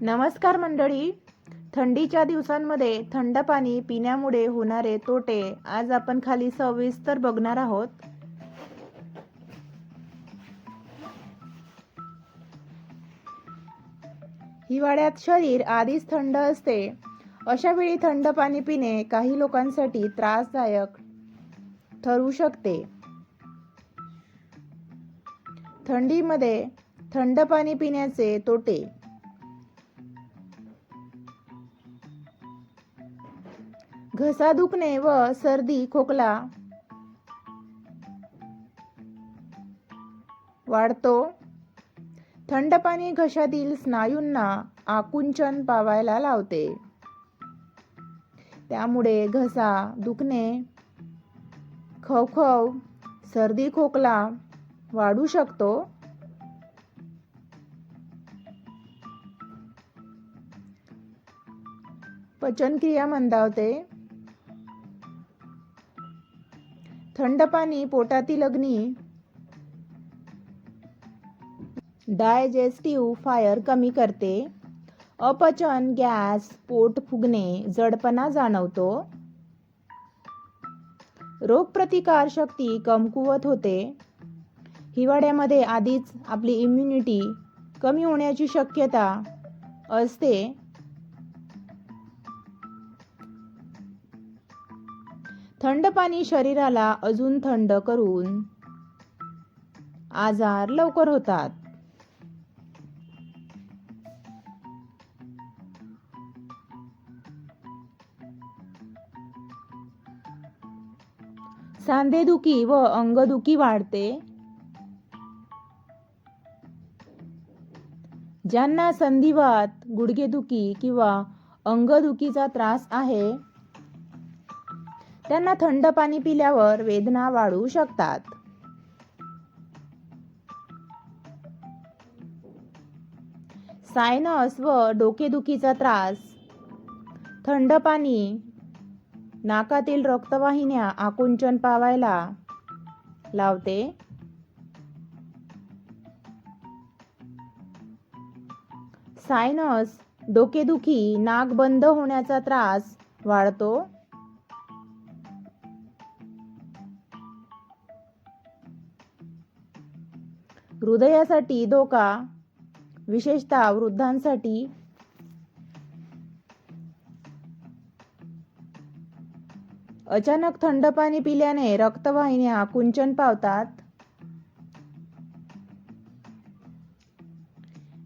नमस्कार मंडळी. थंडीच्या दिवसांमध्ये थंड पाणी पिण्यामुळे होणारे तोटे आज आपण खाली सविस्तर बघणार आहोत. हिवाळ्यात शरीर आधीच थंड असते. अशा वेळी थंड पाणी पिणे काही लोकांसाठी त्रासदायक ठरू शकते. थंडीमध्ये थंड पाणी पिण्याचे तोटे. घसा दुखणे व सर्दी खोकला वाढतो. थंड पाणी घशातील स्नायूंना आकुंचन पावायला लावते. त्यामुळे घसा दुखणे, खवखव, सर्दी खोकला वाढू शकतो. पचनक्रिया मंदावते. थंड पाणी पोटातील अग्नी डायजेस्टिव्ह फायर कमी करते. अपचन, गॅस, पोट फुगणे, जडपणा जाणवतो. रोगप्रतिकार शक्ती कमकुवत होते. हिवाळ्यामध्ये आधीच आपली इम्युनिटी कमी होण्याची शक्यता असते. थंड पाणी शरीराला अजून थंड करून आजार लवकर होतात. सांधेदुखी व अंगदुखी वाढते. ज्यांना संधिवात, गुडघेदुखी किंवा अंगदुखीचा त्रास आहे त्यांना थंड पाणी पिल्यावर वेदना वाढू शकतात. सायनस व डोकेदुखीचा त्रास. थंड पाणी नाकातील रक्तवाहिन्या आकुंचन पावायला लावते. सायनस, डोकेदुखी, नाक बंद होण्याचा त्रास वाढतो. हृदयासाठी धोका, विशेषतः वृद्धांसाठी. अचानक थंड पाणी पिल्याने रक्तवाहिन्या आकुंचन पावतात.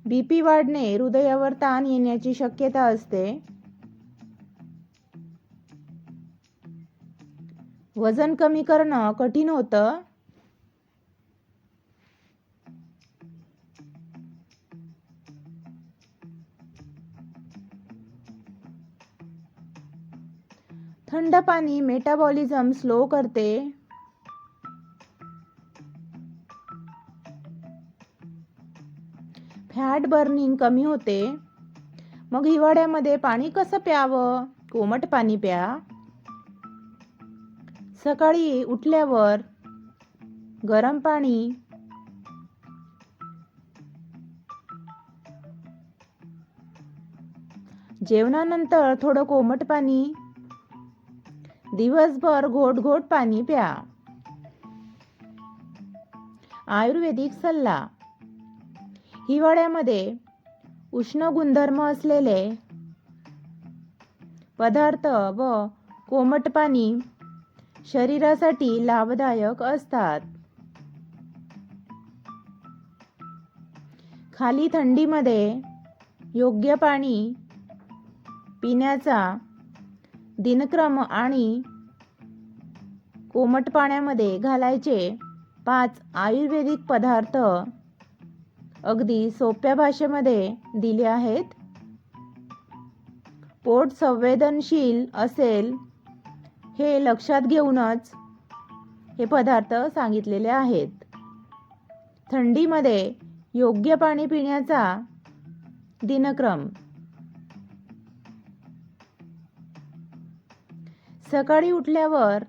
बीपी वाढणे, हृदयावर ताण येण्याची शक्यता असते. वजन कमी करणं कठीण होतं. थंड पाणी मेटाबॉलिझम स्लो करते. फॅट बर्निंग कमी होते. मग हिवाळ्यामध्ये पाणी कसं प्यावं? कोमट पाणी प्या. सकाळी उठल्यावर गरम पाणी, जेवणानंतर थोडं कोमट पाणी, दिवसभर घोट घोट पाणी प्या. आयुर्वेदिक सल्ला. हिवाळ्यामध्ये उष्ण गुणधर्म असलेले पदार्थ व कोमट पाणी शरीरासाठी लाभदायक असतात. खाली थंडीमध्ये योग्य पाणी पिण्याचा दिनक्रम आणि कोमट पाण्यामध्ये घालायचे 5 आयुर्वेदिक पदार्थ अगदी सोप्या भाषेमध्ये दिले आहेत. पोट संवेदनशील असेल हे लक्षात घेऊनच हे पदार्थ सांगितलेले आहेत. थंडीमध्ये योग्य पाणी पिण्याचा दिनक्रम. सकाळी उठल्यावर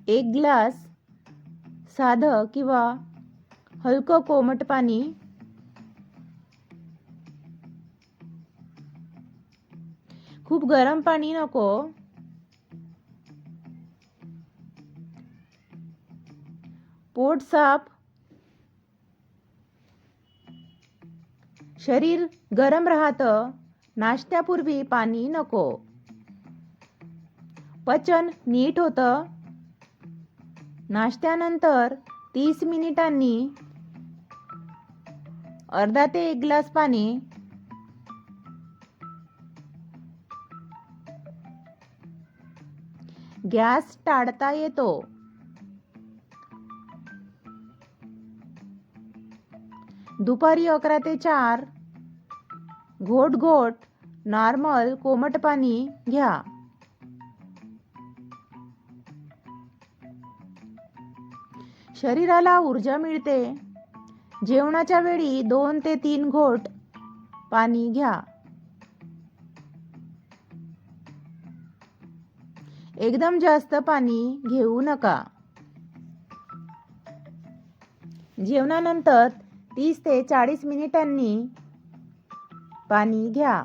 1 ग्लास साधं किंवा हलकं कोमट पाणी गरम पाणी नको. पोट साफ. शरीर गरम राहतं. नाश्त्यापूर्वी पाणी नको. पचन नीट होतं. नाश्त्यानंतर 30 मिनिटांनी अर्धा ते 1 ग्लास पाणी. गॅस टाळता येतो. दुपारी 11 ते 4 घोट घोट नॉर्मल कोमट पाणी घ्या. शरीराला ऊर्जा मिळते. जेवणाच्या वेळी 2 ते 3 घोट पाणी घ्या. एकदम जास्त पाणी घेऊ नका. जेवणानंतर 30 ते 40 मिनिटांनी पाणी घ्या.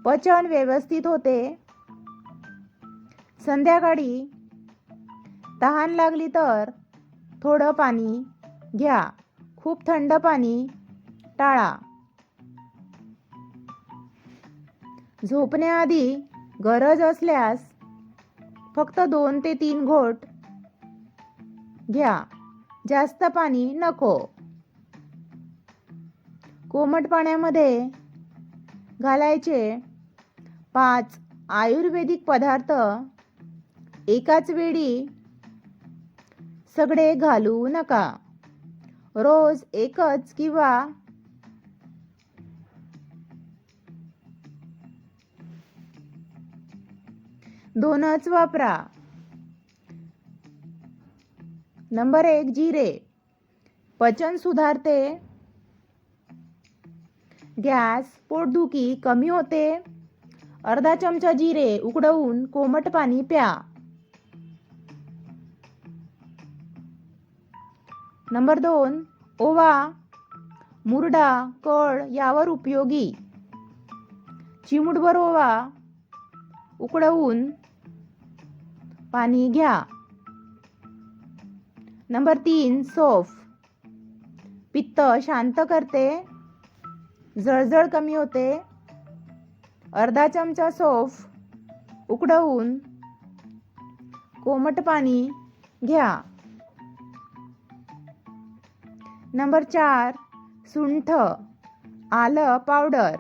पचन व्यवस्थित होते. संध्याकाळी तहान लागली तर थोडं पाणी घ्या. खूप थंड पाणी टाळा. झोपण्याआधी गरज असल्यास फक्त 2 ते 3 घोट घ्या. जास्त पाणी नको. कोमट पाण्यामध्ये घालायचे 5 आयुर्वेदिक पदार्थ एकाच वेळी सगळे घालू नका. रोज एकच किंवा दोनच वापरा. नंबर 1 जिरे. पचन सुधारते. गॅस पोटदुखी कमी होते. अर्धा चमचा जिरे उकडवून कोमट पाणी प्या. नंबर 2 ओवा, मुरडा, कळ यावर उपयोगी. चिमूटभर ओवा उकडवून पाणी घ्या. नंबर 3 सौंफ. पित्त शांत करते. जळजळ कमी होते. अर्धा चमचा सौंफ उकडवून कोमट पाणी घ्या. नंबर 4 सुंठ, आलं पावडर.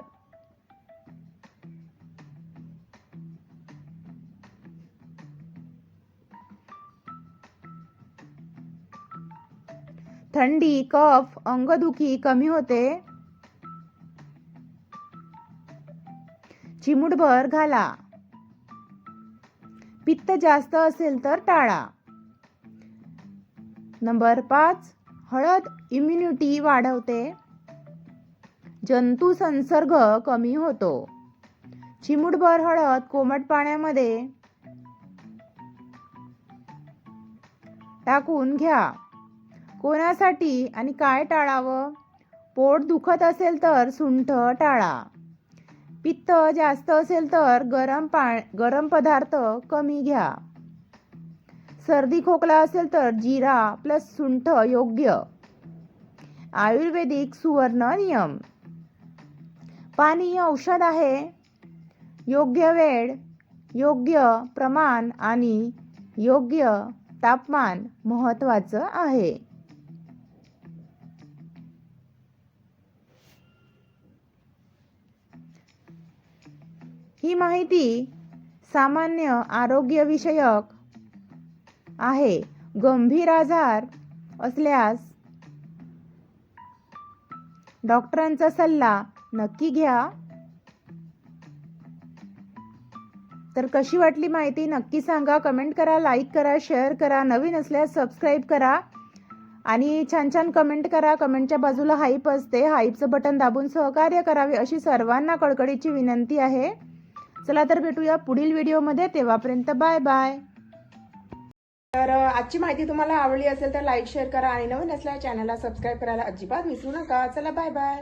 थंडी, कफ, अंगदुखी कमी होते. चिमूटभर घाला. पित्त जास्त असेल तर टाळा. नंबर 5 हळद इम्युनिटी वाढवते. जंतू संसर्ग कमी होतो. चिमूटभर हळद कोमट पाण्यामध्ये टाकून घ्या. कोणासाठी आणि काय टाळावं? पोट दुखत असेल तर सुंठ टाळा. पित्त जास्त असेल तर गरम पदार्थ कमी घ्या. सर्दी खोकला असेल तर जिरा प्लस सुंठ योग्य. आयुर्वेदिक सुवर्ण नियम. पाणी औषध आहे. योग्य वेळ, योग्य प्रमाण आणि योग्य तापमान महत्त्वाचं आहे. ही माहिती सामान्य आरोग्यविषयक आहे. गंभीर आजार असल्यास डॉक्टरांचा सल्ला नक्की घ्या. तर कशी वाटली माहिती नक्की सांगा. कमेंट करा, लाईक करा, शेअर करा. नवीन असल्यास सबस्क्राईब करा आणि छान छान कमेंट करा. कमेंटच्या बाजूला हाईप असते, हाईपचं बटन दाबून सहकार्य करावे अशी सर्वांना कळकळीची विनंती आहे. चला तर भेटूया पुढील व्हिडिओमध्ये. तेव्हापर्यंत बाय बाय. तर आजची माहिती तुम्हाला आवडली असेल तर लाईक शेअर करा आणि नवीन असल्यास चॅनलला सबस्क्राईब करायला अजिबात विसरू नका. चला बाय बाय.